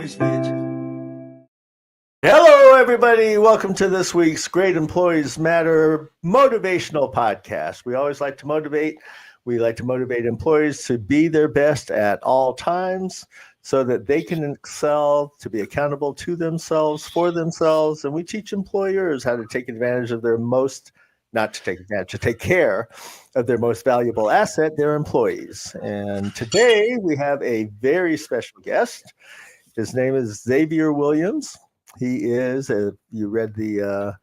always with you. Hello, everybody. Welcome to this week's Great Employees Matter motivational podcast. We always like to motivate. We like to motivate employees to be their best at all times so that they can excel, to be accountable to themselves, for themselves. And we teach employers how to take advantage of their most, not to take advantage, to take care of their most valuable asset, their employees. And today we have a very special guest. His name is Xavier Williams. He is, you read the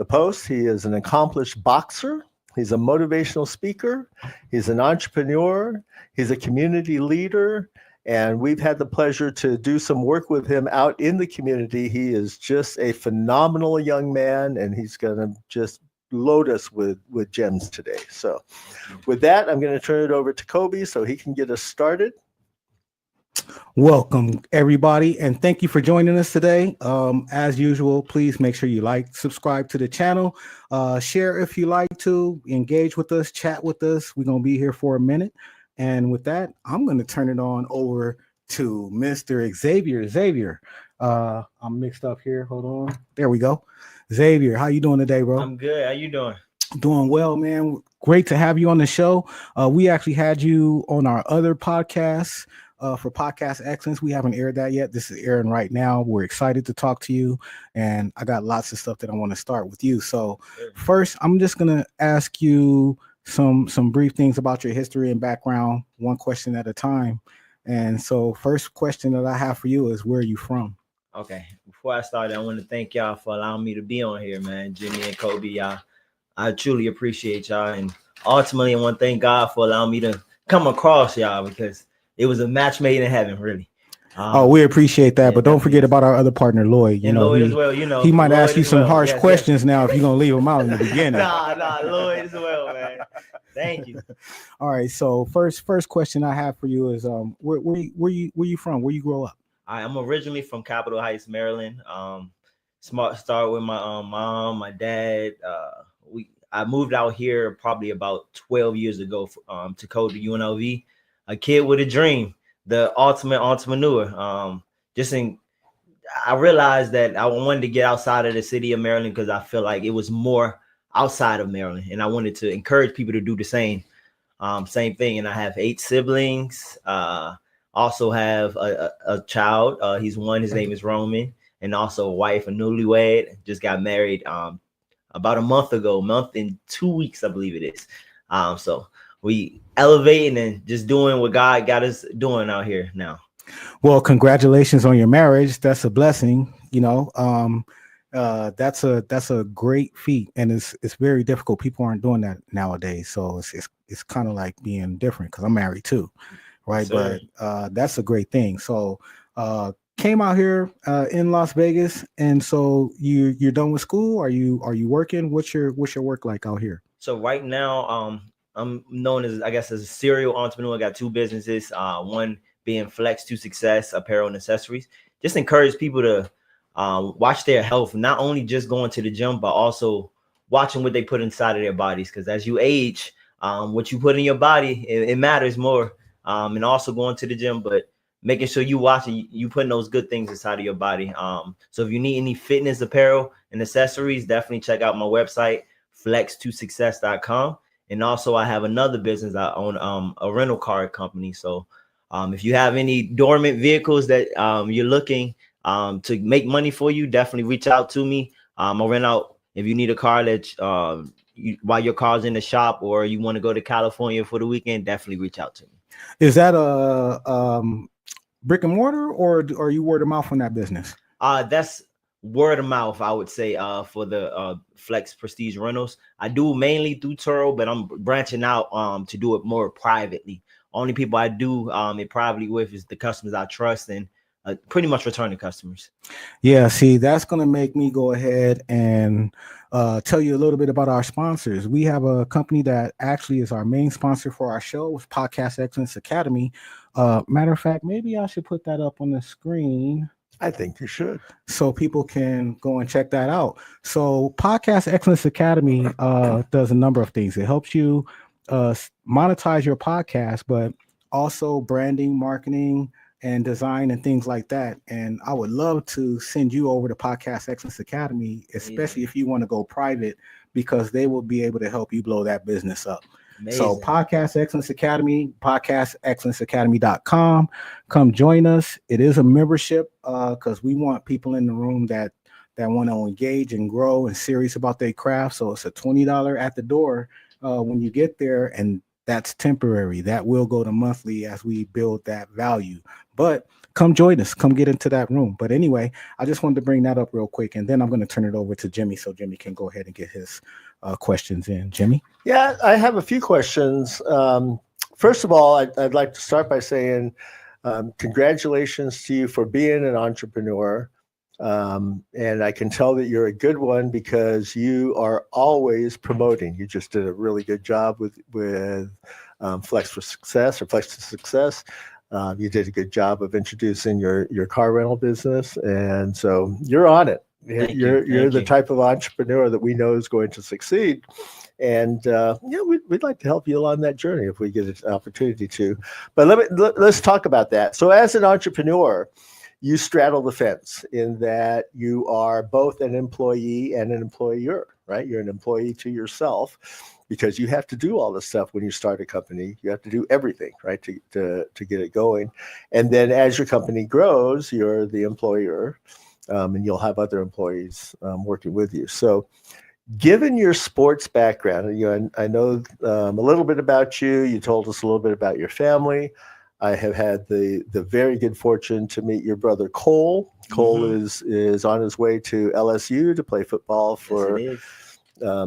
post, he is an accomplished boxer. He's a motivational speaker. He's an entrepreneur. He's a community leader. And we've had the pleasure to do some work with him out in the community. He is just a phenomenal young man, and he's going to just load us with gems today. So with that, I'm going to turn it over to Kobe so he can get us started. Welcome, everybody, and thank you for joining us today. As usual, please make sure you like, subscribe to the channel, share if you like to, engage with us, chat with us. We're going to be here for a minute. And with that, I'm going to turn it on over to Mr. Xavier. Xavier, I'm mixed up here. Hold on. There we go. Xavier, how you doing today, bro? I'm good. How you doing? Doing well, man. Great to have you on the show. We actually had you on our other podcast. For Podcast Excellence. We haven't aired that yet. This is airing right now. We're excited to talk to you, and I got lots of stuff that I want to start with you. So first, I'm just going to ask you some brief things about your history and background, one question at a time. And so first question that I have for you is, where are you from? Okay. Before I start, I want to thank y'all for allowing me to be on here, man. Jimmy and Kobe, y'all. I truly appreciate y'all. And ultimately, I want to thank God for allowing me to come across y'all, because it was a match made in heaven, really. We appreciate that, but don't forget about our other partner, Lloyd. You know, Lloyd as well. You know, he might Lloyd ask you some harsh questions now if yes. you're gonna leave him out in the beginning. Nah, Lloyd as well, man. Thank you. All right. So first question I have for you is, where you from? Where you grow up? I'm originally from Capitol Heights, Maryland. Start with my mom, my dad. I moved out here probably about 12 years ago to go to UNLV. A kid with a dream, the ultimate entrepreneur. I realized that I wanted to get outside of the city of Maryland because I feel like it was more outside of Maryland, and I wanted to encourage people to do the same thing. And I have 8 siblings. Also have a child. He's one. His name is Roman, and also a wife, a newlywed. Just got married about a month and 2 weeks, I believe it is. So we elevating and just doing what God got us doing out here now. Well, congratulations on your marriage. That's a blessing. You know, that's a great feat, and it's very difficult. People aren't doing that nowadays, so it's kind of like being different, because I'm married too, right? Yes, but that's a great thing. So came out here in Las Vegas, and so you're done with school. Are you working? What's your work like out here? So right now, I'm known as, I guess, as a serial entrepreneur. I got 2 businesses. One being Flexx to Success, apparel and accessories. Just encourage people to watch their health, not only just going to the gym, but also watching what they put inside of their bodies. Because as you age, what you put in your body, it matters more. And also going to the gym, but making sure you watching, you putting those good things inside of your body. So if you need any fitness apparel and accessories, definitely check out my website, flexx2success.com. And also I have another business. I own a rental car company. So if you have any dormant vehicles that you're looking to make money for, you definitely reach out to me. I'll rent out if you need a car that while your car's in the shop, or you want to go to California for the weekend, definitely reach out to me. Is that a brick and mortar, or are you word of mouth on that business? That's word of mouth, I would say, for the Flexx Prestige Rentals. I do mainly through Turo, but I'm branching out to do it more privately. Only people I do it privately with is the customers I trust, and pretty much returning customers. Yeah, see, that's going to make me go ahead and tell you a little bit about our sponsors. We have a company that actually is our main sponsor for our show, with Podcast Excellence Academy. Matter of fact, maybe I should put that up on the screen. I think you should, so people can go and check that out. So Podcast Excellence Academy does a number of things. It helps you monetize your podcast, but also branding, marketing, and design and things like that. And I would love to send you over to Podcast Excellence Academy, especially if you want to go private, because they will be able to help you blow that business up. So Podcast Excellence Academy, podcastexcellenceacademy.com. Come join us. It is a membership because we want people in the room that want to engage and grow and serious about their craft. So it's a $20 at the door when you get there, and that's temporary. That will go to monthly as we build that value. But come join us. Come get into that room. But anyway, I just wanted to bring that up real quick, and then I'm going to turn it over to Jimmy so Jimmy can go ahead and get his questions in. Jimmy? Yeah, I have a few questions. First of all, I'd like to start by saying congratulations to you for being an entrepreneur. And I can tell that you're a good one because you are always promoting. You just did a really good job with Flexx for Success or Flexx to Success. You did a good job of introducing your car rental business, and so you're on it. You're the type of entrepreneur that we know is going to succeed. And we'd like to help you along that journey if we get an opportunity to. But let's talk about that. So as an entrepreneur, you straddle the fence in that you are both an employee and an employer, right? You're an employee to yourself because you have to do all this stuff when you start a company. You have to do everything, right, to get it going. And then as your company grows, you're the employer, and you'll have other employees working with you. So given your sports background, I know a little bit about you. You told us a little bit about your family. I have had the very good fortune to meet your brother Cole. Cole is on his way to LSU to play football for. Yes, it is.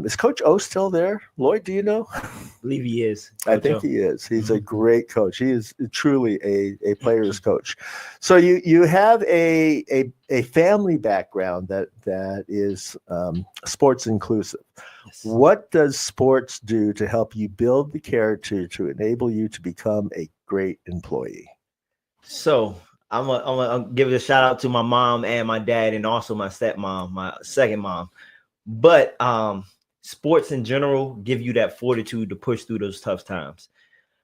Is Coach O still there? Lloyd, do you know? I believe he is. I think he is. He's a great coach. He is truly a player's coach. So you have a family background that is sports inclusive. Yes. What does sports do to help you build the character to enable you to become a great employee? So I'm gonna give it a shout out to my mom and my dad, and also my stepmom, my second mom. But sports in general give you that fortitude to push through those tough times.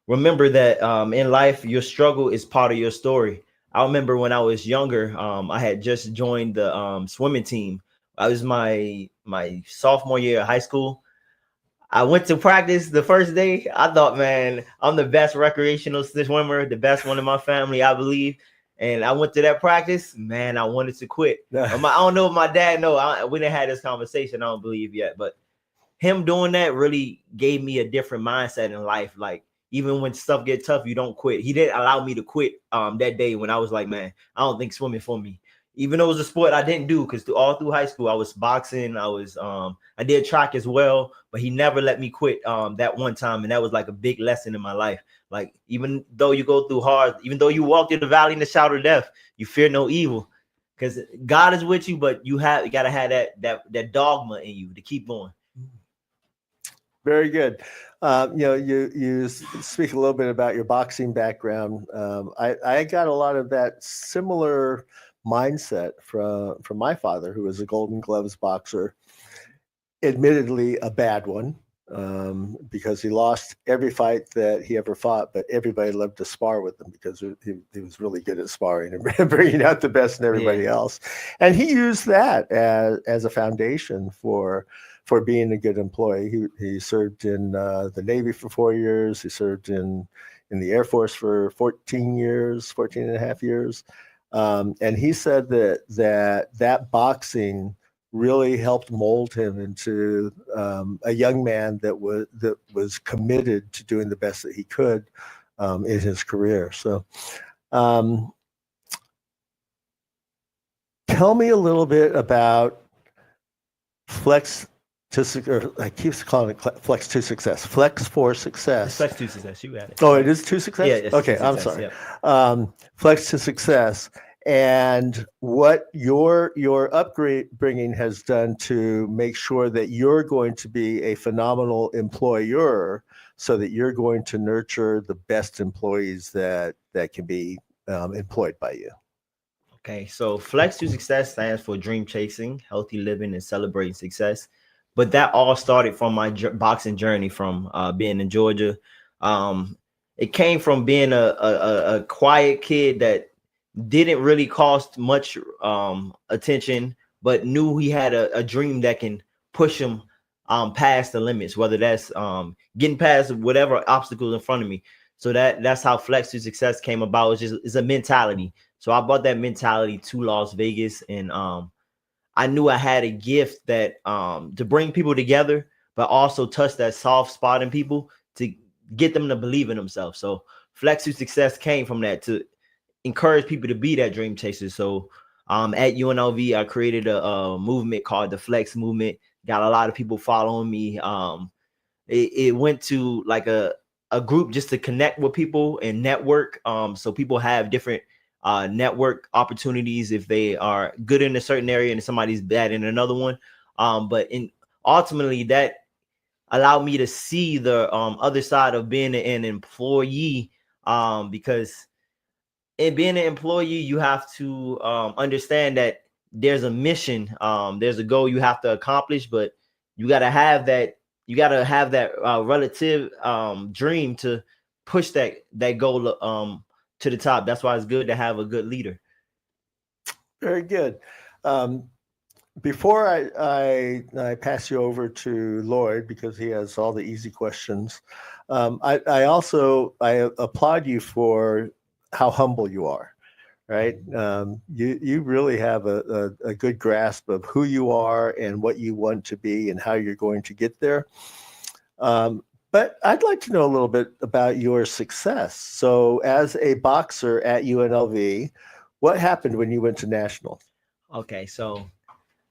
Remember that in life, your struggle is part of your story. I remember when I was younger, I had just joined the swimming team. I was my sophomore year of high school. I went to practice the first day. I thought, man, I'm the best recreational swimmer, the best one in my family, I believe. And I went to that practice, man, I wanted to quit. I don't know if my dad knows. We didn't have this conversation, I don't believe yet. But him doing that really gave me a different mindset in life. Like, even when stuff gets tough, you don't quit. He didn't allow me to quit that day when I was like, man, I don't think swimming for me. Even though it was a sport I didn't do, because all through high school, I was boxing. I did track as well, but he never let me quit that one time. And that was like a big lesson in my life. Like, even though you go through hard, even though you walk through the valley in the shadow of death, you fear no evil, because God is with you, but you got to have that dogma in you to keep going. Very good. You speak a little bit about your boxing background. I got a lot of that similar mindset from my father, who was a Golden Gloves boxer, admittedly a bad one, because he lost every fight that he ever fought, but everybody loved to spar with him because he was really good at sparring and bringing out the best in everybody else. And he used that as a foundation for being a good employee. He served in the Navy for 4 years. He served in the Air Force for 14 and a half years. And he said that boxing really helped mold him into a young man that was committed to doing the best that he could in his career. So tell me a little bit about Flexx I keep calling it Flexx to Success. Flexx for Success. It's Flexx to Success. You got it. Oh, it is to Success? Yeah. Okay, I'm sorry. Yeah. Flexx to Success, and what your upbringing has done to make sure that you're going to be a phenomenal employer, so that you're going to nurture the best employees that can be employed by you. Okay, so Flexx to Success stands for dream chasing, healthy living, and celebrating success. But that all started from my boxing journey, from being in Georgia. It came from being a quiet kid that didn't really cost much attention, but knew he had a dream that can push him past the limits, whether that's getting past whatever obstacles in front of me. So that's how Flexx to Success came about. It's a mentality. So I brought that mentality to Las Vegas, and I knew I had a gift that to bring people together, but also touch that soft spot in people to get them to believe in themselves. So Flexx to Success came from that, to encourage people to be that dream chaser. So at UNLV, I created a movement called the Flexx movement. Got a lot of people following me. It went to like a group just to connect with people and network. So people have different network opportunities if they are good in a certain area and somebody's bad in another one. But ultimately that allowed me to see the other side of being an employee, because in being an employee, you have to understand that there's a mission, there's a goal you have to accomplish, but you got to have that. You got to have that relative dream to push that goal to the top. That's why it's good to have a good leader. Very good. Before I pass you over to Lloyd, because he has all the easy questions, I applaud you for how humble you are, right? You really have a good grasp of who you are and what you want to be and how you're going to get there. But I'd like to know a little bit about your success. So as a boxer at UNLV, what happened when you went to nationals? Okay, so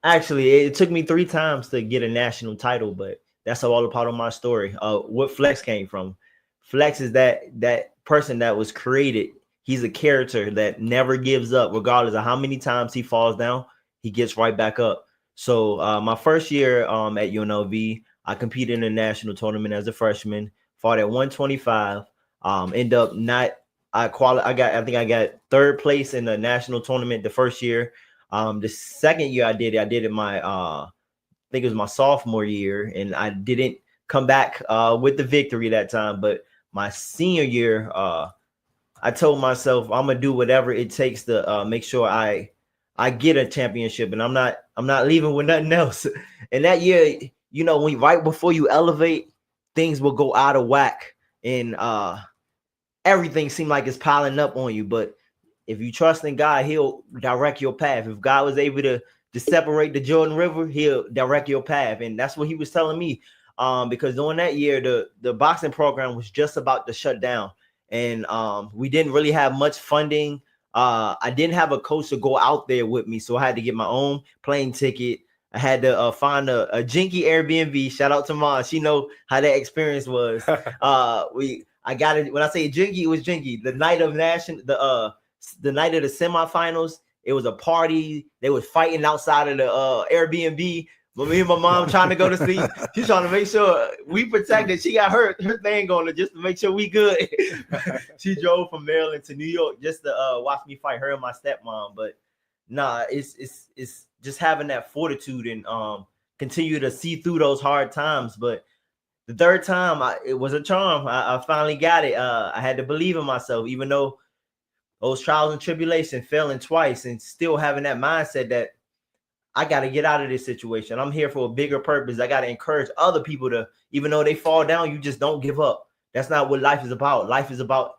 actually it took me 3 times to get a national title, but that's all a part of my story. What Flexx came from. Flexx is that person that was created. He's a character that never gives up, regardless of how many times he falls down, he gets right back up. So my first year at UNLV, I competed in a national tournament as a freshman, fought at 125, end up not, I think I got 3rd place in the national tournament the first year. The second year I did it my, I think it was my sophomore year, and I didn't come back with the victory that time. But my senior year, I told myself I'm gonna do whatever it takes to make sure I get a championship, and I'm not leaving with nothing else. And that year, you know, when right before you elevate, things will go out of whack, and everything seemed like it's piling up on you. But if you trust in God, He'll direct your path. If God was able to separate the Jordan River, He'll direct your path, and that's what He was telling me. Because during that year, the boxing program was just about to shut down, and we didn't really have much funding. I didn't have a coach to go out there with me, so I had to get my own plane ticket. I had to find a jinky Airbnb. Shout out to Ma. She know how that experience was. I got it. When I say jinky, it was jinky. The night of the night of the semifinals, it was a party. They was fighting outside of the Airbnb. But me and my mom trying to go to sleep. She's trying to make sure we protected. She got her thing on just to make sure we good. She drove from Maryland to New York just to watch me fight her and my stepmom. But nah, it's just having that fortitude and continue to see through those hard times. But the 3rd time, it was a charm. I finally got it. I had to believe in myself, even though those trials and tribulations, failing twice, and still having that mindset that I got to get out of this situation. I'm here for a bigger purpose. I got to encourage other people to, even though they fall down, you just don't give up. That's not what life is about. Life is about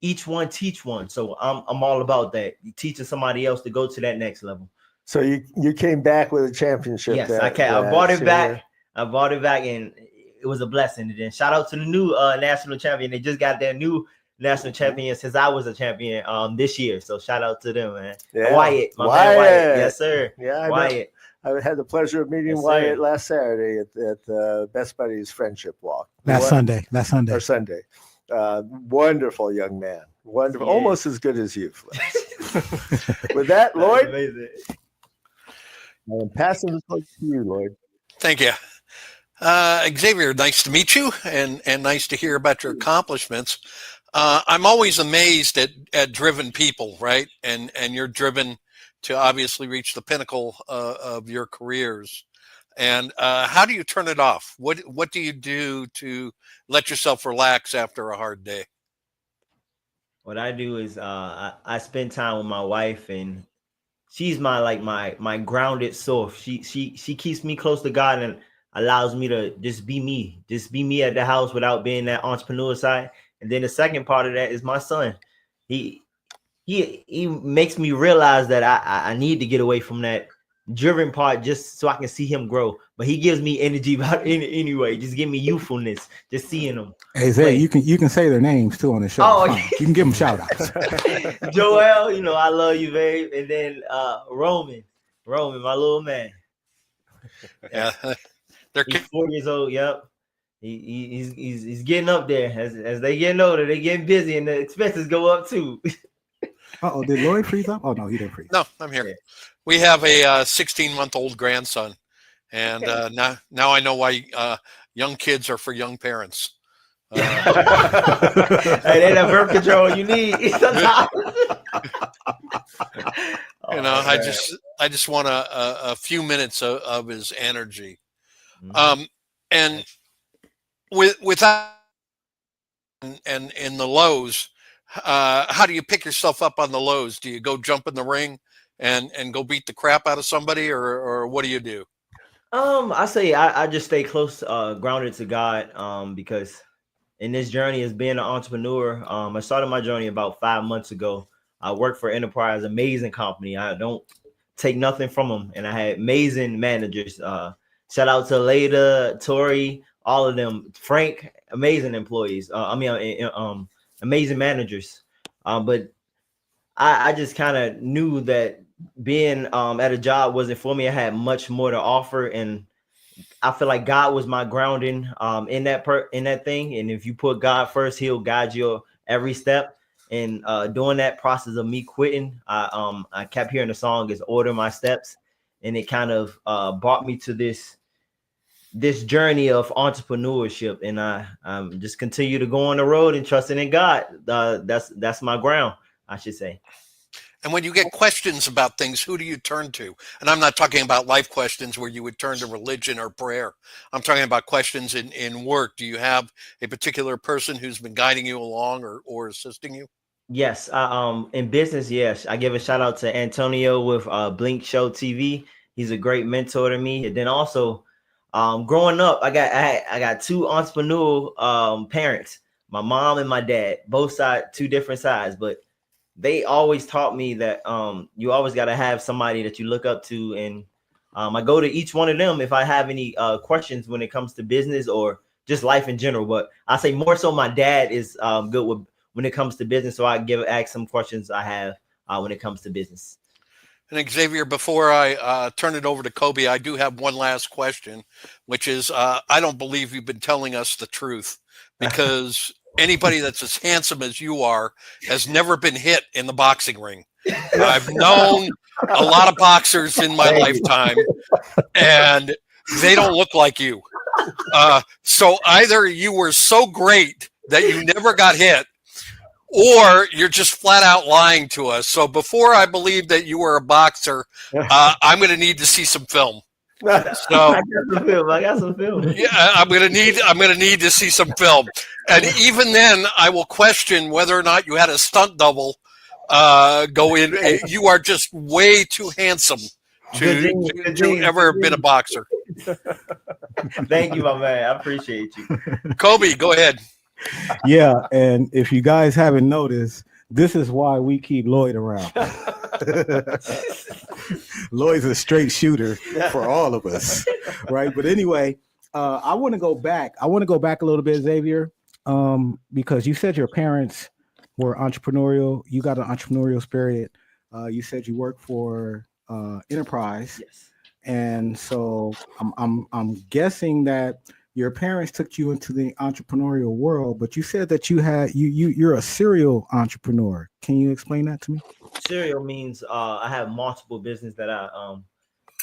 each one teach one. So I'm all about that. Teaching somebody else to go to that next level. So you came back with a championship. Yes, I bought it back. I bought it back, and it was a blessing. And then shout out to the new national champion. They just got their new national champion since I was a champion this year. So shout out to them, man. Yeah. Wyatt, my man Wyatt. Yes, sir. Yeah, Wyatt. I had the pleasure of meeting Wyatt last Saturday at Best Buddies Friendship Walk. Sunday. Or Sunday. Wonderful young man. Wonderful. Yeah. Almost as good as you. With that, Lloyd, I'm passing this to you, Lloyd. Thank you. Xavier, nice to meet you and nice to hear about your accomplishments. I'm always amazed at driven people, right? And you're driven to obviously reach the pinnacle of your careers. And how do you turn it off? What do you do to let yourself relax after a hard day? What I do is I spend time with my wife, and she's my grounded source. She keeps me close to God and allows me to just be me at the house without being that entrepreneur side. And then the second part of that is my son. He he makes me realize that I need to get away from that driven part just so I can see him grow. But he gives me energy about anyway. Just give me youthfulness, just seeing him. Hey Zay, you can say their names too on the show. Oh, you can give them shout outs. Joel, you know I love you, babe. And then Roman, my little man. Yeah, they're He's 4 years old. Yep. He's getting up there. As they getting older, they getting busy, and the expenses go up too. Uh-oh, did Lloyd freeze up? Oh no, he didn't freeze. No, I'm here. Yeah. We have a 16-month-old grandson, and now I know why young kids are for young parents. Hey, they that birth control you need. You know, I just want a few minutes of his energy, and without and in the lows. How do you pick yourself up on the lows? Do you go jump in the ring and go beat the crap out of somebody, or what do you do? I say I just stay close, grounded to God, because in this journey as being an entrepreneur, I started my journey about 5 months ago. I work for Enterprise, amazing company. I don't take nothing from them, and I had amazing managers. Shout out to Leda, Tori, all of them, Frank, amazing employees. Amazing managers. But I just kind of knew that being at a job wasn't for me. I had much more to offer, and I feel like God was my grounding in that thing. And if you put God first, He'll guide you every step. And during that process of me quitting, I kept hearing the song is "Order My Steps," and it kind of brought me to this journey of entrepreneurship, and I just continue to go on the road and trusting in God. That's my ground, I should say. And when you get questions about things, who do you turn to? And I'm not talking about life questions where you would turn to religion or prayer. I'm talking about questions in work. Do you have a particular person who's been guiding you along or assisting you? Yes. In business, yes. I give a shout out to Antonio with Blink Show TV. He's a great mentor to me. And then also, growing up, I got two entrepreneurial parents, my mom and my dad, both sides, two different sides, but they always taught me that you always got to have somebody that you look up to. And I go to each one of them if I have any questions when it comes to business or just life in general. But I say more so my dad is good with when it comes to business. So I ask some questions I have when it comes to business. And Xavier, before I turn it over to Kobe, I do have one last question, which is I don't believe you've been telling us the truth, because anybody that's as handsome as you are has never been hit in the boxing ring. I've known a lot of boxers in my lifetime, and they don't look like you. So either you were so great that you never got hit, or you're just flat out lying to us. So before I believe that you were a boxer, I'm going to need to see some film. So I got some film. Yeah, I'm going to need to see some film. And even then, I will question whether or not you had a stunt double go in. You are just way too handsome to ever have been a boxer. Thank you, my man. I appreciate you. Kobe, go ahead. Yeah, and if you guys haven't noticed, this is why we keep Lloyd around. Lloyd's a straight shooter for all of us, right? But anyway, I want to go back. I want to go back a little bit, Xavier, because you said your parents were entrepreneurial. You got an entrepreneurial spirit. You said you work for Enterprise, yes, and so I'm guessing that your parents took you into the entrepreneurial world, but you said that you're a serial entrepreneur. Can you explain that to me? Serial means I have multiple business that I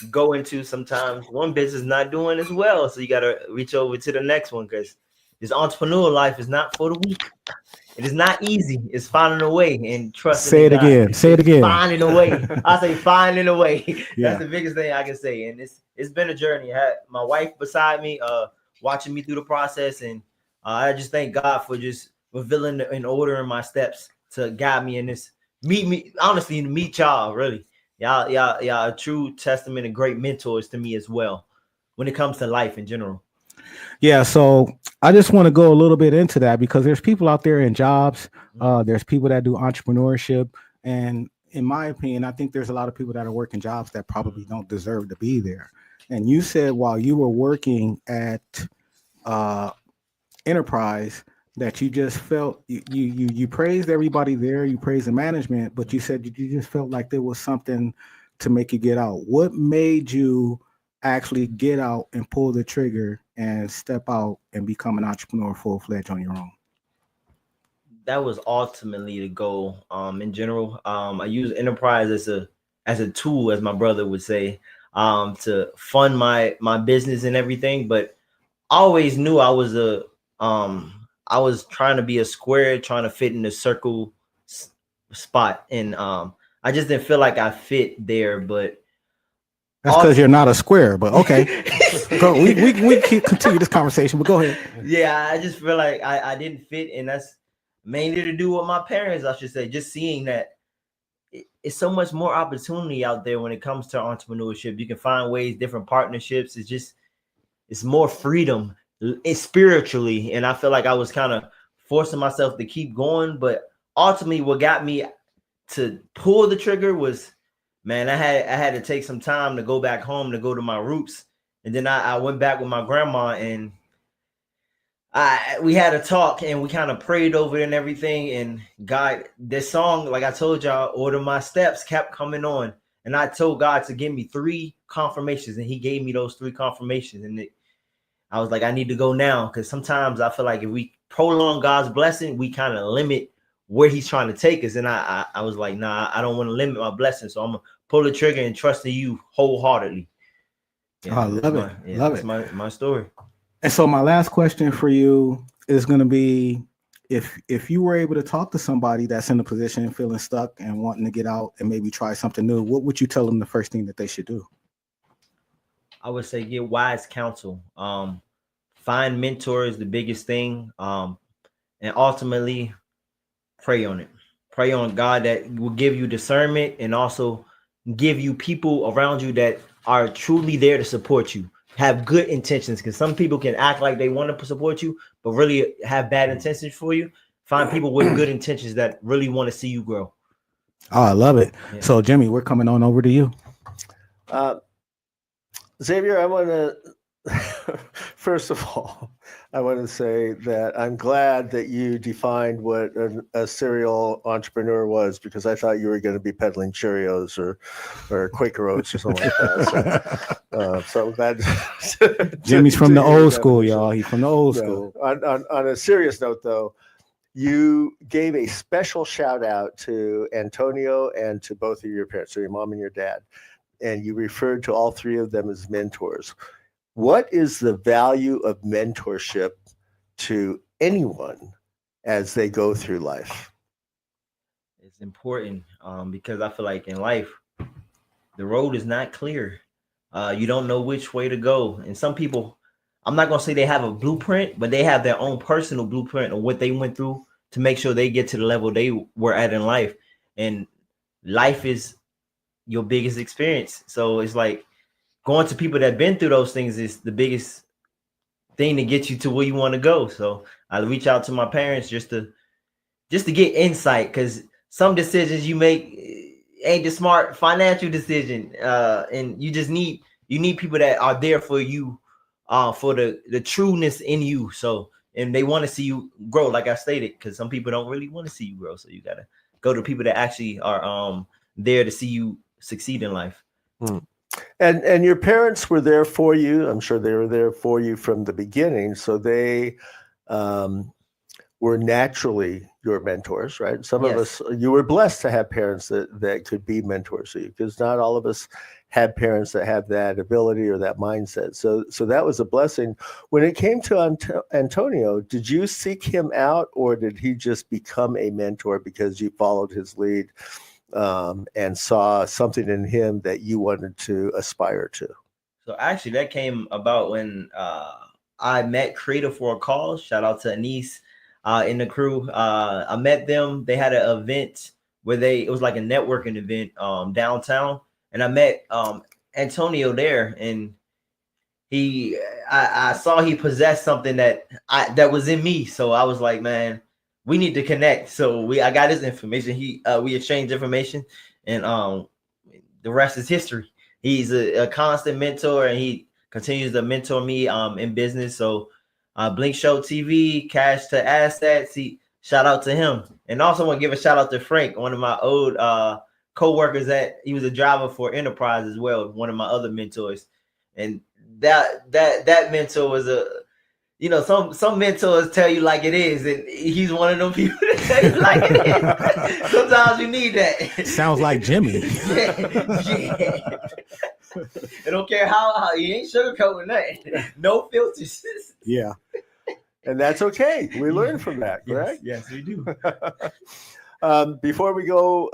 go into. Sometimes one business not doing as well, so you got to reach over to the next one, because this entrepreneurial life is not for the weak. It is not easy. It's finding a way and trusting. Say it again. Say it again. Finding a way. I say finding a way. Yeah. That's the biggest thing I can say. And it's been a journey. I had my wife beside me, watching me through the process, and I just thank God for just revealing and ordering my steps to guide me in this. Meet y'all. Really, y'all a true testament and great mentors to me as well when it comes to life in general. Yeah, so I just want to go a little bit into that because there's people out there in jobs. There's people that do entrepreneurship, and in my opinion, I think there's a lot of people that are working jobs that probably don't deserve to be there. And you said while you were working at Enterprise that you just felt you praised everybody there, you praised the management, but you said you just felt like there was something to make you get out. What made you actually get out and pull the trigger and step out and become an entrepreneur full-fledged on your own? That was ultimately the goal. In general, I use Enterprise as a tool, as my brother would say, to fund my business and everything. But I always knew I was trying to be a square, trying to fit in the circle spot, and I just didn't feel like I fit there. But that's because you're not a square. But okay, go. We continue this conversation. But go ahead. Yeah, I just feel like I didn't fit, and that's mainly to do with my parents, I should say. Just seeing that it's so much more opportunity out there when it comes to entrepreneurship. You can find ways, different partnerships. It's more freedom. It's spiritually, and I feel like I was kind of forcing myself to keep going. But ultimately, what got me to pull the trigger was, man, I had to take some time to go back home, to go to my roots, and then I went back with my grandma, and we had a talk, and we kind of prayed over it and everything. And God, this song, like I told y'all, Order My Steps, kept coming on, and I told God to give me 3 confirmations, and He gave me those 3 confirmations, and I was like, I need to go now, because sometimes I feel like if we prolong God's blessing, we kind of limit where He's trying to take us. And I was like, nah, I don't want to limit my blessing, so I'm gonna pull the trigger and trust in You wholeheartedly. Yeah, I love it. Love it. My story. And so my last question for you is going to be, if you were able to talk to somebody that's in a position and feeling stuck and wanting to get out and maybe try something new, what would you tell them the first thing that they should do? I would say get wise counsel. Find mentors, the biggest thing. And ultimately pray on it. Pray on God that will give you discernment, and also give you people around you that are truly there to support you. Have good intentions, because some people can act like they want to support you, but really have bad intentions for you. Find people with good intentions that really want to see you grow. Oh, I love it. Yeah. So, Jimmy, we're coming on over to you. Xavier, I want to, first of all, I want to say that I'm glad that you defined what a serial entrepreneur was, because I thought you were going to be peddling Cheerios or Quaker Oats or something like that. So I'm glad. Jimmy's from the old school, y'all. He's from the old school. On a serious note, though, you gave a special shout out to Antonio and to both of your parents, so your mom and your dad, and you referred to all 3 of them as mentors. What is the value of mentorship to anyone as they go through life? It's important because I feel like in life, the road is not clear. You don't know which way to go. And some people, I'm not going to say they have a blueprint, but they have their own personal blueprint of what they went through to make sure they get to the level they were at in life. And life is your biggest experience. So it's like going to people that have been through those things is the biggest thing to get you to where you want to go. So I reach out to my parents just to get insight, because some decisions you make ain't the smart financial decision. And you need people that are there for you, for the trueness in you. So, and they want to see you grow, like I stated, because some people don't really want to see you grow. So you got to go to people that actually are there to see you succeed in life. And your parents were there for you. I'm sure they were there for you from the beginning. So they were naturally your mentors, right? Some of us, you were blessed to have parents that could be mentors to you, because not all of us have parents that have that ability or that mindset. So that was a blessing. When it came to Antonio, did you seek him out, or did he just become a mentor because you followed his lead? And saw something in him that you wanted to aspire to? So actually that came about when I met Creative for a Cause. Shout out to Anise. in the crew. I met them. They had an event where it was like a networking event downtown, and I met Antonio there, and I saw he possessed something that was in me. So I was like, man, we need to connect. So I got his information. We exchanged information, and the rest is history. He's a constant mentor, and he continues to mentor me in business. So Blink Show TV, Cash to Assets. Shout out to him. And also want to give a shout out to Frank, one of my old co-workers he was a driver for Enterprise as well, one of my other mentors. And that mentor was some mentors tell you like it is, and he's one of them people that tell you like it is. Sometimes you need that. Sounds like Jimmy. Yeah. I don't care how he ain't sugarcoating nothing. No filters. Yeah. And that's okay. We learn from that, correct? Yes, we do. Before we go,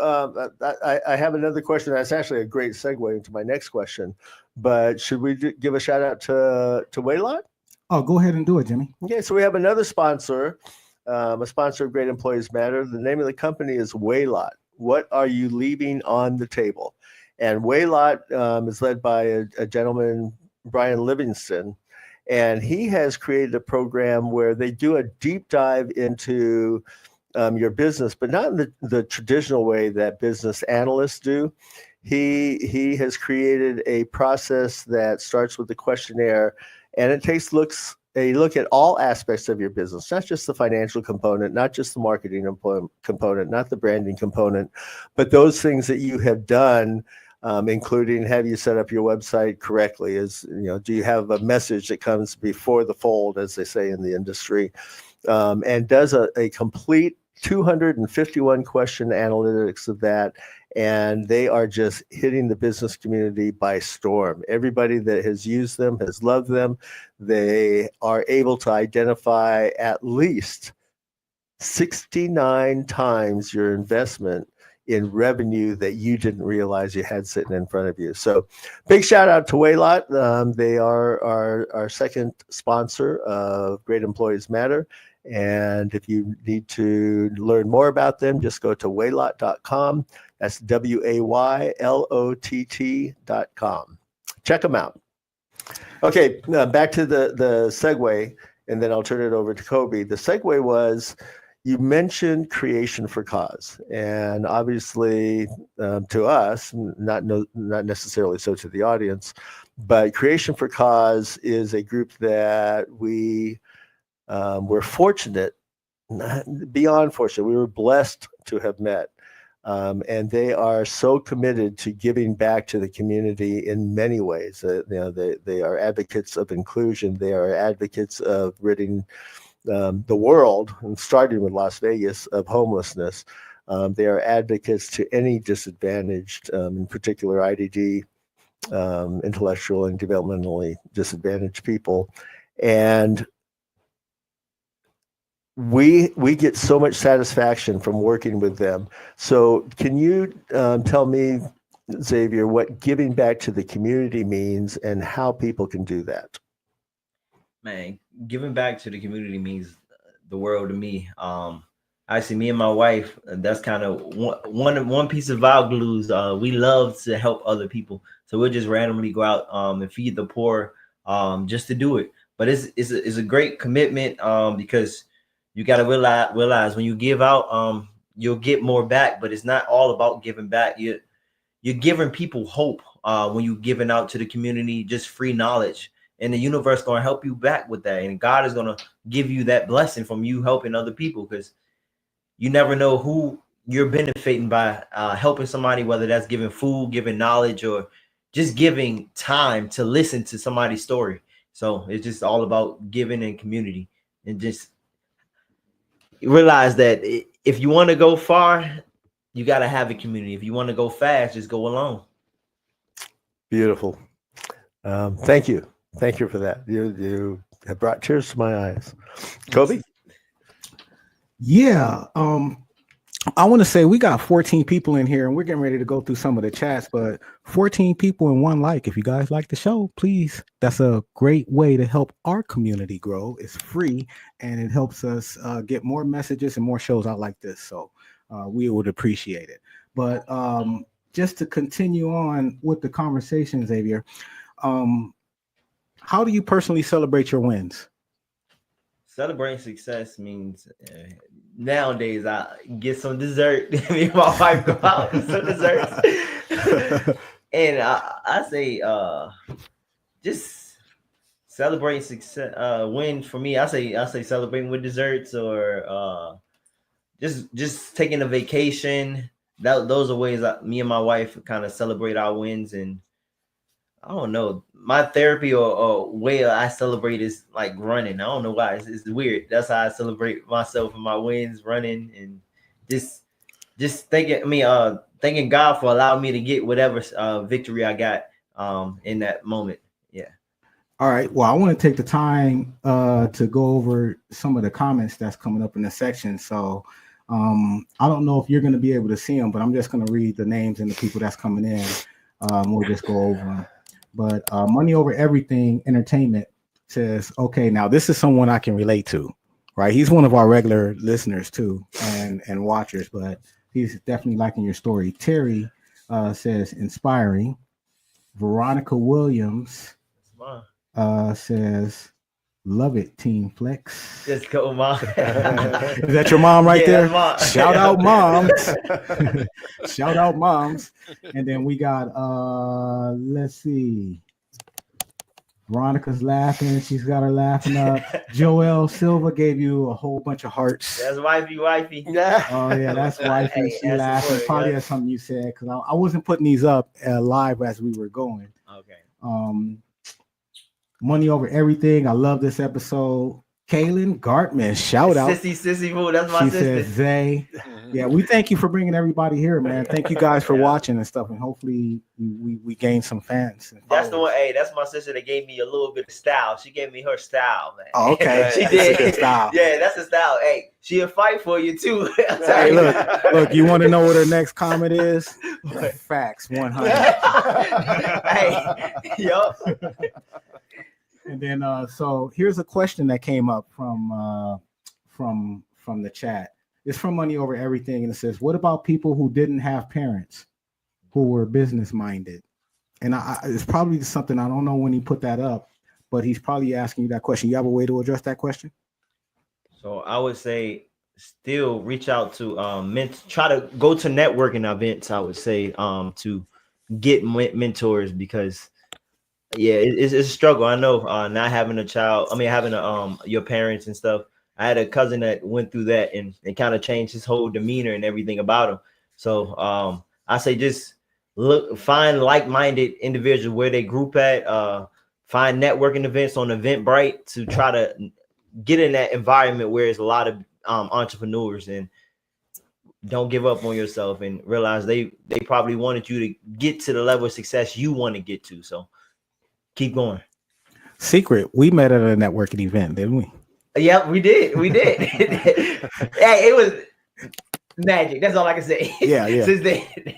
I have another question that's actually a great segue into my next question. But should we give a shout out to Waylot? Oh, go ahead and do it, Jimmy. Okay, so we have another sponsor, a sponsor of Great Employees Matter. The name of the company is Waylot. What are you leaving on the table? And Waylot is led by a gentleman, Brian Livingston, and he has created a program where they do a deep dive into your business, but not in the traditional way that business analysts do. He has created a process that starts with the questionnaire, and it takes a look at all aspects of your business, not just the financial component, not just the marketing component, not the branding component, but those things that you have done, including have you set up your website correctly? Do you have a message that comes before the fold, as they say in the industry, and does a complete 251 question analytics of that. And they are just hitting the business community by storm. Everybody that has used them has loved them. They are able to identify at least 69 times your investment in revenue that you didn't realize you had sitting in front of you. So big shout out to Waylot. They are our second sponsor of Great Employees Matter. And if you need to learn more about them, just go to waylot.com. That's waylott.com. Check them out. Okay, back to the segue, and then I'll turn it over to Kobe. The segue was, you mentioned creation for cause, and obviously to us, not necessarily so to the audience, but Creation for Cause is a group that we're fortunate, beyond fortunate, we were blessed to have met. And they are so committed to giving back to the community in many ways. They are advocates of inclusion. They are advocates of ridding the world, and starting with Las Vegas, of homelessness. They are advocates to any disadvantaged, in particular IDD, intellectual and developmentally disadvantaged people. And we get so much satisfaction from working with them. So can you tell me, Xavier, what giving back to the community means and how people can do that? Man, giving back to the community means the world to me. Actually, me and my wife, that's kind of one piece of our glues. We love to help other people. So we'll just randomly go out and feed the poor just to do it. But it's a great commitment because you got to realize when you give out, you'll get more back, but it's not all about giving back. You're giving people hope when you're giving out to the community, just free knowledge, and the universe going to help you back with that. And God is going to give you that blessing from you helping other people, because you never know who you're benefiting by helping somebody, whether that's giving food, giving knowledge, or just giving time to listen to somebody's story. So it's just all about giving and community, and just realize that if you want to go far, you got to have a community. If you want to go fast, just go alone. Beautiful. Thank you. Thank you for that. You have brought tears to my eyes. Kobe? Yeah. I want to say we got 14 people in here and we're getting ready to go through some of the chats, but 14 people and one like. If you guys like the show, please, that's a great way to help our community grow. It's free and it helps us get more messages and more shows out like this. So we would appreciate it. But just to continue on with the conversation, Xavier, how do you personally celebrate your wins? Celebrating success means nowadays I get some dessert. Me and my wife go out and some desserts. And I say just celebrating success win for me. I say celebrating with desserts or just taking a vacation. Those are ways me and my wife kind of celebrate our wins. And I don't know, my therapy or way I celebrate is like running. I don't know why. It's weird. That's how I celebrate myself and my wins, running, and just thanking God for allowing me to get whatever victory I got in that moment. Yeah. All right. Well, I want to take the time to go over some of the comments that's coming up in the section. So I don't know if you're going to be able to see them, but I'm just going to read the names and the people that's coming in. We'll just go over them. But Money Over Everything Entertainment says, okay, now this is someone I can relate to, right? He's one of our regular listeners too and watchers, but he's definitely liking your story. Terry says, inspiring. Veronica Williams says, love it, Team Flexx. Let's go, Mom. Is that your mom right there? Mom. Shout out moms. Shout out moms. And then we got let's see. Veronica's laughing. She's got her laughing up. Joelle Silva gave you a whole bunch of hearts. That's wifey. Oh yeah, that's wifey. She laughing. Probably that's something you said because I wasn't putting these up live as we were going. Okay. Money Over Everything. I love this episode. Kaylin Gartman, shout out. Sissy boo, that's my sister. Says Zay. Yeah, we thank you for bringing everybody here, man. Thank you guys for watching and stuff, and hopefully we gain some fans. That's the one. Hey, that's my sister that gave me a little bit of style. She gave me her style, man. Oh, okay. She That's did. a good style. Yeah, that's a style. Hey, she'll fight for you too. Hey, look, you want to know what her next comment is? Facts 100. Hey, yup. And then so here's a question that came up from the chat. It's from Money Over Everything, and it says, what about people who didn't have parents who were business minded? And it's probably something, I don't know when he put that up, but he's probably asking you that question. You have a way to address that question? So I would say still reach out to try to go to networking events, I would say, to get mentors, because yeah, it's a struggle. I know not having a child, having your parents and stuff. I had a cousin that went through that and it kind of changed his whole demeanor and everything about him. So I say just find like-minded individuals where they group at, find networking events on Eventbrite to try to get in that environment where there's a lot of entrepreneurs, and don't give up on yourself and realize they probably wanted you to get to the level of success you want to get to. So keep going. Secret, we met at a networking event, didn't we? Yeah, we did. Hey, it was magic. That's all I can say. Yeah. Since then.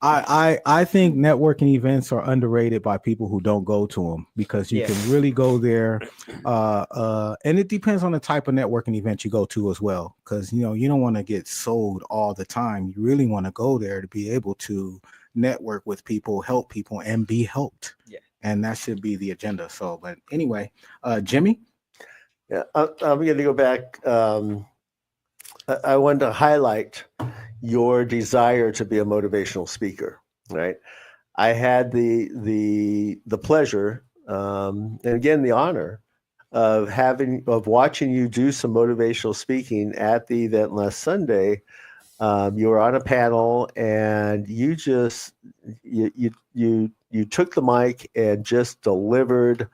I think networking events are underrated by people who don't go to them, because you can really go there. And it depends on the type of networking event you go to as well, because you don't want to get sold all the time. You really want to go there to be able to network with people, help people, and be helped. Yeah. And that should be the agenda. So, but anyway, Jimmy. Yeah, I'm going to go back. I wanted to highlight your desire to be a motivational speaker, right? I had the pleasure, and again the honor of watching you do some motivational speaking at the event last Sunday. You were on a panel, and you just you took the mic and just delivered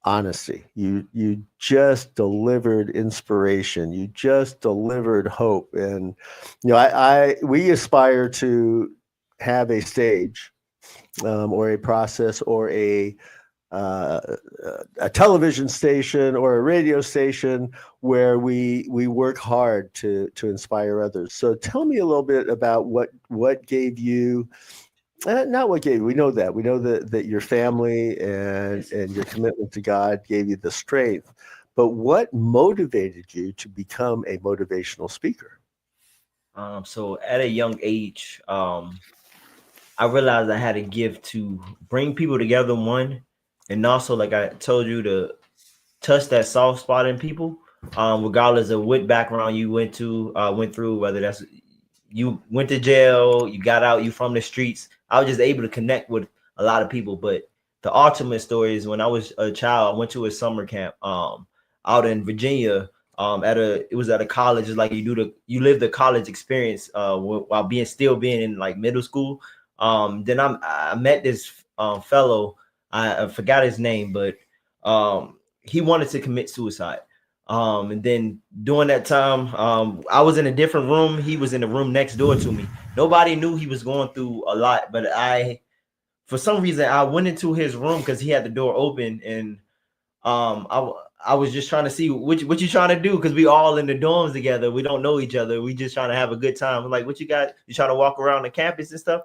honesty. You just delivered inspiration. You just delivered hope. And we aspire to have a stage or a process or a a television station or a radio station where we work hard to inspire others. So tell me a little bit about what gave you. Not what gave you. We know that your family and your commitment to God gave you the strength. But what motivated you to become a motivational speaker? So at a young age, I realized I had a gift to bring people together, one, and also, like I told you, to touch that soft spot in people, regardless of what background you went through, whether that's you went to jail, you got out, you from the streets. I was just able to connect with a lot of people. But the ultimate story is when I was a child, I went to a summer camp out in Virginia. It was at a college. It's like you live the college experience while being in like middle school. Then I met this fellow. I forgot his name, but he wanted to commit suicide. And then during that time, I was in a different room. He was in the room next door to me. Nobody knew he was going through a lot, but for some reason, I went into his room because he had the door open, and I was just trying to see what you trying to do, because we all in the dorms together. We don't know each other. We just trying to have a good time. I'm like, what you got? You trying to walk around the campus and stuff?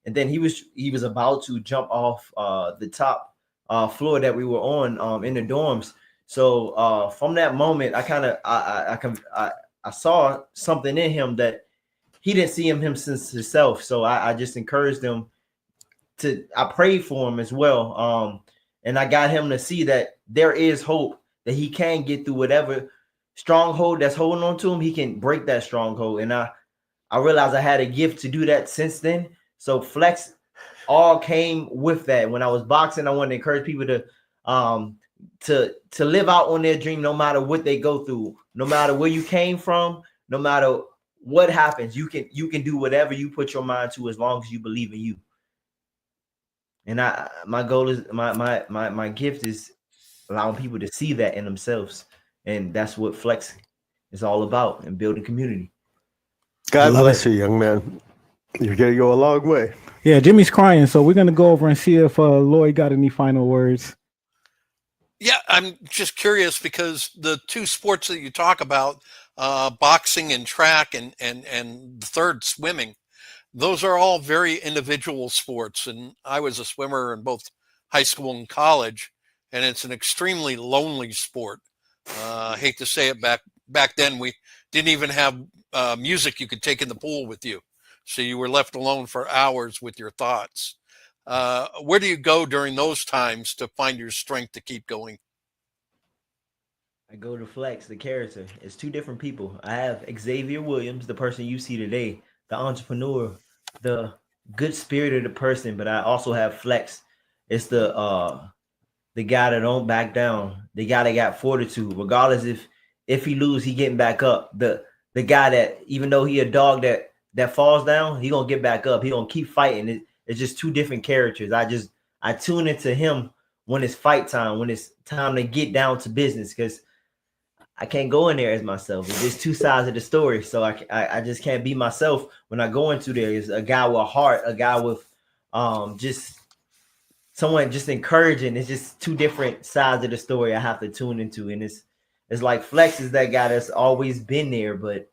And then he was about to jump off the top floor that we were on in the dorms. So from that moment, I saw something in him that he didn't see him since himself. So I just encouraged him I prayed for him as well. And I got him to see that there is hope, that he can get through whatever stronghold that's holding on to him. He can break that stronghold. And I realized I had a gift to do that since then. So Flexx all came with that. When I was boxing, I wanted to encourage people to live out on their dream, no matter what they go through, no matter where you came from, no matter what happens. You can do whatever you put your mind to, as long as you believe in you. And my goal is my gift is allowing people to see that in themselves, and that's what Flexx is all about, and building community. God bless you, young man. You're gonna go a long way. Yeah, Jimmy's crying, so we're gonna go over and see if Lloyd got any final words. Yeah, I'm just curious because the two sports that you talk about, boxing and track, and the third, swimming, those are all very individual sports. And I was a swimmer in both high school and college, and it's an extremely lonely sport. I hate to say it, back then we didn't even have music you could take in the pool with you. So you were left alone for hours with your thoughts. Where do you go during those times to find your strength to keep going? I go to Flexx, the character. It's two different people. I have Xavier Williams, the person you see today, the entrepreneur, the good-spirited person, but I also have Flexx. It's the guy that don't back down, the guy that got fortitude, regardless if he lose, he getting back up. The guy that, even though he a dog that falls down, he gonna get back up. He gonna keep fighting. It's just two different characters. I tune into him when it's fight time, when it's time to get down to business, because I can't go in there as myself. It's just two sides of the story. So I just can't be myself when I go into there. It's a guy with a heart, a guy with just someone just encouraging. It's just two different sides of the story I have to tune into. And it's like Flexx is that guy that's always been there, but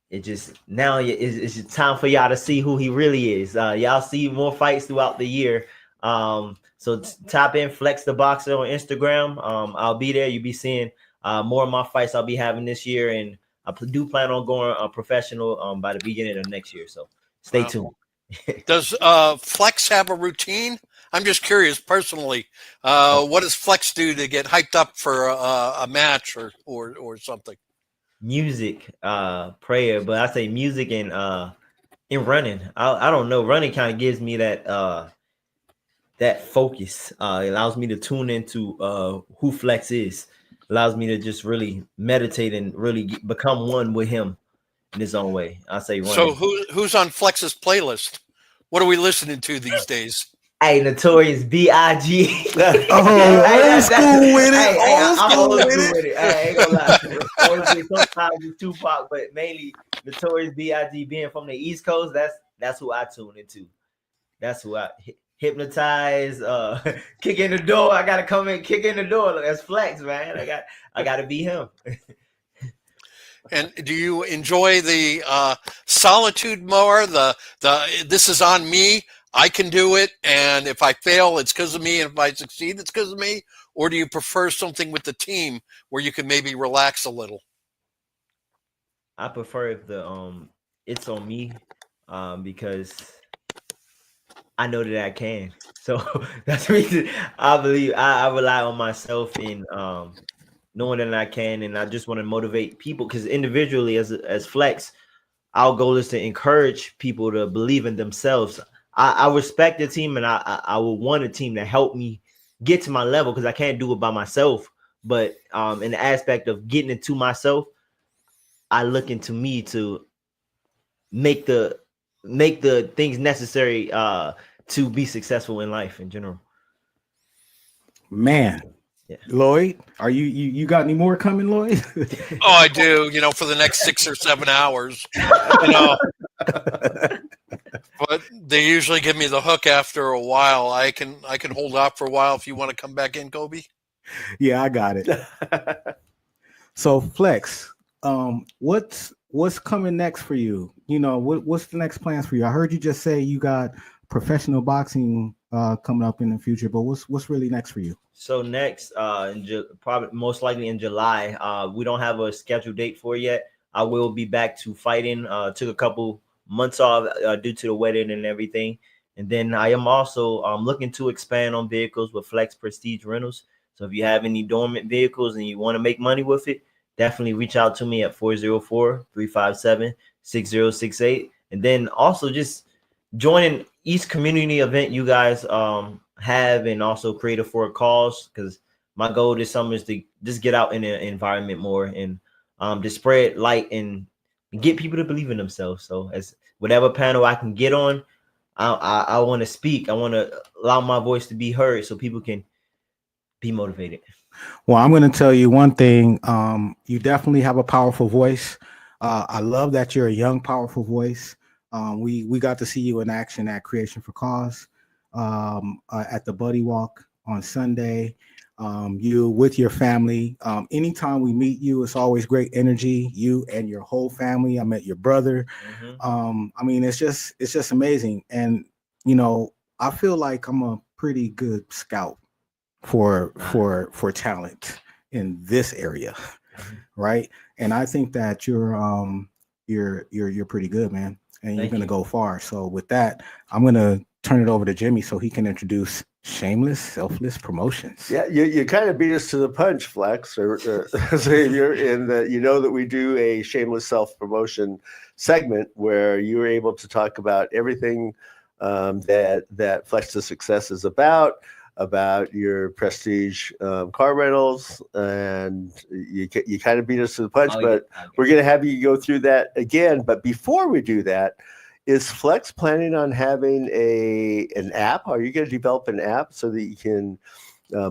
it just now it's time for y'all to see who he really is. Y'all see more fights throughout the year. So tap in Flexx the Boxer on Instagram. I'll be there. You'll be seeing more of my fights I'll be having this year, and I do plan on going professional by the beginning of next year. So stay tuned. Does Flexx have a routine? I'm just curious personally. What does Flexx do to get hyped up for a match or something? Music, prayer, but I say music and running. I don't know. Running kind of gives me that focus. It allows me to tune into who Flexx is. Allows me to just really meditate and really become one with him in his own way. I say running. So who's on Flexx's playlist? What are we listening to these days? Hey, Notorious B.I.G. Old school with it. I'm old school with it. I ain't gonna lie. Sometimes it's Tupac, but mainly Notorious B.I.G. Being from the East Coast, that's who I tune into. That's who hypnotize, kick in the door. I gotta come in, kick in the door. Look, that's Flexx, man. I gotta be him. And do you enjoy the solitude more? The this is on me. I can do it, and if I fail, it's because of me, and if I succeed, it's because of me. Or do you prefer something with the team where you can maybe relax a little? I prefer if the it's on me, because I know that I can. So that's the reason I believe I rely on myself in knowing that I can, and I just want to motivate people because individually as Flexx, our goal is to encourage people to believe in themselves. I respect the team, and I would want a team to help me get to my level because I can't do it by myself. But in the aspect of getting it to myself, I look into me to make the things necessary to be successful in life in general. Man, yeah. Lloyd, are you got any more coming, Lloyd? Oh, I do. For the next 6 or 7 hours. But they usually give me the hook after a while. I can hold off for a while if you want to come back in, Kobe. Yeah, I got it. So Flexx, what's coming next for you? What's the next plans for you? I heard you just say you got professional boxing coming up in the future, but what's really next for you? So next, probably most likely in July. We don't have a scheduled date for it yet. I will be back to fighting. Took a couple months off due to the wedding and everything, and then I am also looking to expand on vehicles with Flexx Prestige Rentals. So if you have any dormant vehicles and you want to make money with it, definitely reach out to me at 404-357-6068. And then also just joining each community event you guys have, and also Creative for a Cause, because my goal this summer is to just get out in the environment more and to spread light and get people to believe in themselves. So as whatever panel I can get on, I want to speak. I want to allow my voice to be heard so people can be motivated. Well, I'm going to tell you one thing. You definitely have a powerful voice. I love that you're a young, powerful voice. We got to see you in action at Creation for Cause at the Buddy Walk on Sunday. You with your family. Anytime we meet you, it's always great energy. You and your whole family. I met your brother. I mean, it's just amazing. And I feel like I'm a pretty good scout for talent in this area, right? And I think that you're pretty good, man, and you're gonna go far. So with that, I'm gonna turn it over to Jimmy so he can introduce Shameless Selfless Promotions. Yeah, you kind of beat us to the punch, Flexx, or Xavier, in that that we do a shameless self-promotion segment where you're able to talk about everything that Flexx to Success is about your prestige car rentals, and you kind of beat us to the punch, but we're going to have you go through that again. But before we do that, is Flexx planning on having an app? Are you going to develop an app so that you can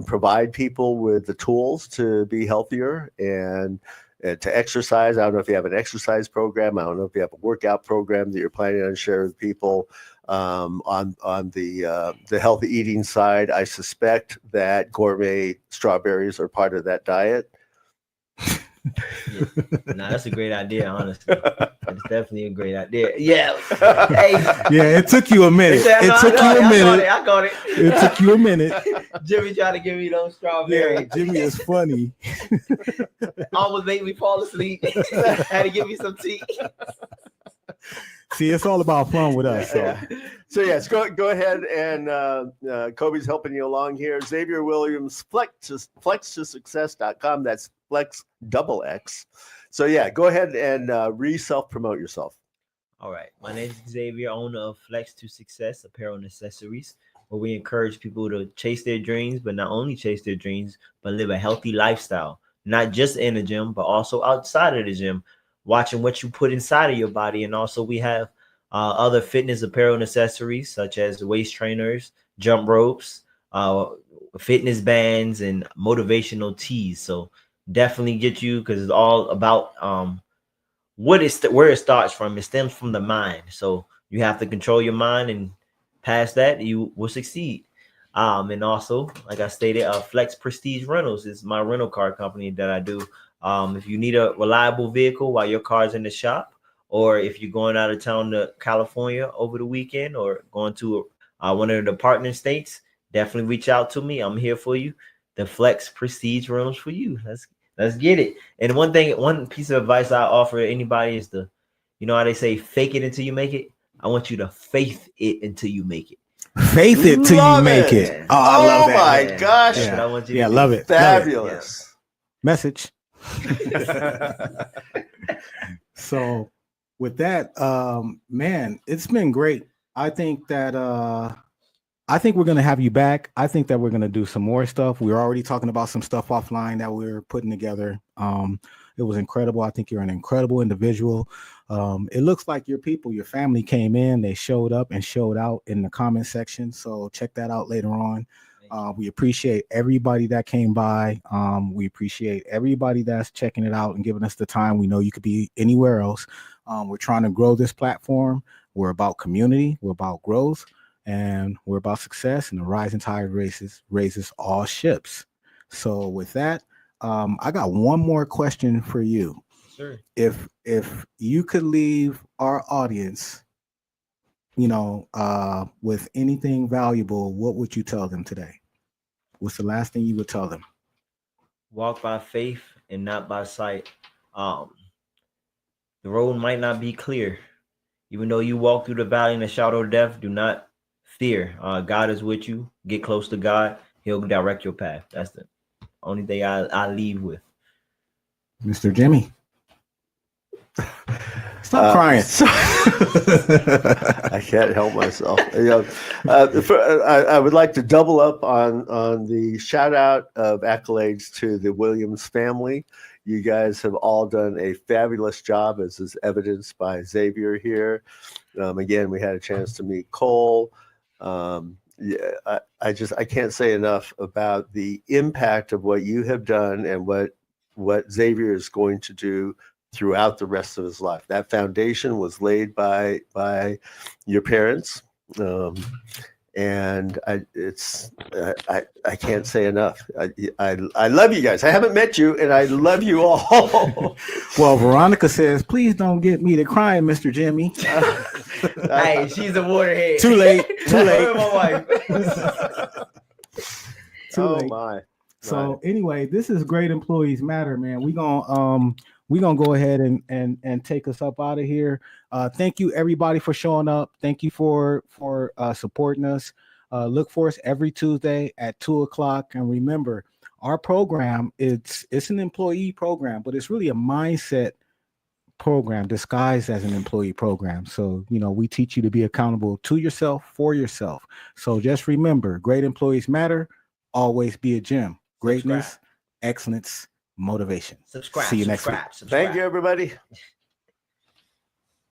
provide people with the tools to be healthier and to exercise? I don't know if you have an exercise program. I don't know if you have a workout program that you're planning on sharing with people. On the healthy eating side, I suspect that gourmet strawberries are part of that diet. Yeah. No, that's a great idea, honestly. It's definitely a great idea. Yeah. Hey. Yeah, it took you a minute. I got it. It took you a minute. Jimmy tried to give me those strawberries. Yeah, Jimmy is funny. Almost made me fall asleep. Had to give me some tea. See, it's all about fun with us. So yes, go ahead, and Kobe's helping you along here. Xavier Williams, flextosuccess.com. That's Flexx XX. So yeah, go ahead and self-promote yourself. All right. My name is Xavier, owner of Flexx to Success Apparel and Accessories, where we encourage people to chase their dreams, but not only chase their dreams, but live a healthy lifestyle, not just in the gym, but also outside of the gym, watching what you put inside of your body. And also we have other fitness apparel and accessories such as waist trainers, jump ropes, fitness bands, and motivational tees. So definitely get you, because it's all about where it starts from. It stems from the mind. So you have to control your mind and past that, you will succeed. And also, like I stated, Flexx Prestige Rentals is my rental car company that I do. If you need a reliable vehicle while your car's in the shop, or if you're going out of town to California over the weekend, or going to one of the partner states, definitely reach out to me. I'm here for you. The Flexx Prestige Rentals for you. Let's get it. And one piece of advice I offer anybody is you know how they say, fake it until you make it. I want you to faith it until you make it. Faith it till you make it. it. Oh, I love that. My gosh. That's what I want you to Yeah, do. love it. Fabulous. Message. So with that, man, it's been great. I think we're gonna have you back. I think that we're gonna do some more stuff. We were already talking about some stuff offline that we were putting together. It was incredible. I think you're an incredible individual. It looks like your people, your family came in, they showed up and showed out in the comment section. So check that out later on. We appreciate everybody that came by. We appreciate everybody that's checking it out and giving us the time. We know you could be anywhere else. We're trying to grow this platform. We're about community. We're about growth. And we're about success. And the rising tide raises all ships. So with that, I got one more question for you. Sure. If you could leave our audience, with anything valuable, what would you tell them today? What's the last thing you would tell them? Walk by faith and not by sight. The road might not be clear. Even though you walk through the valley in the shadow of death, do not fear. God is with you. Get close to God. He'll direct your path. That's the only thing I leave with. Mr. Jimmy. Stop crying. I can't help myself. I would like to double up on the shout out of accolades to the Williams family. You guys have all done a fabulous job, as is evidenced by Xavier here. Again, we had a chance to meet Cole. I can't say enough about the impact of what you have done and what Xavier is going to do throughout the rest of his life. That foundation was laid by your parents, and I can't say enough. I love you guys. I haven't met you, and I love you all. Well, Veronica says, please don't get me to crying, Mr. Jimmy. Hey, she's a waterhead. Too late. My wife. Too late. My. So anyway, this is Great Employees Matter, man. We're gonna go ahead and take us up out of here. Thank you everybody for showing up. Thank you for supporting us. Look for us every Tuesday at 2:00. And remember, our program, it's an employee program, but it's really a mindset program disguised as an employee program. So, we teach you to be accountable to yourself, for yourself. So just remember, Great Employees Matter. Always be a gem. Greatness, excellence, motivation. Subscribe. See you next week. Thank you, everybody.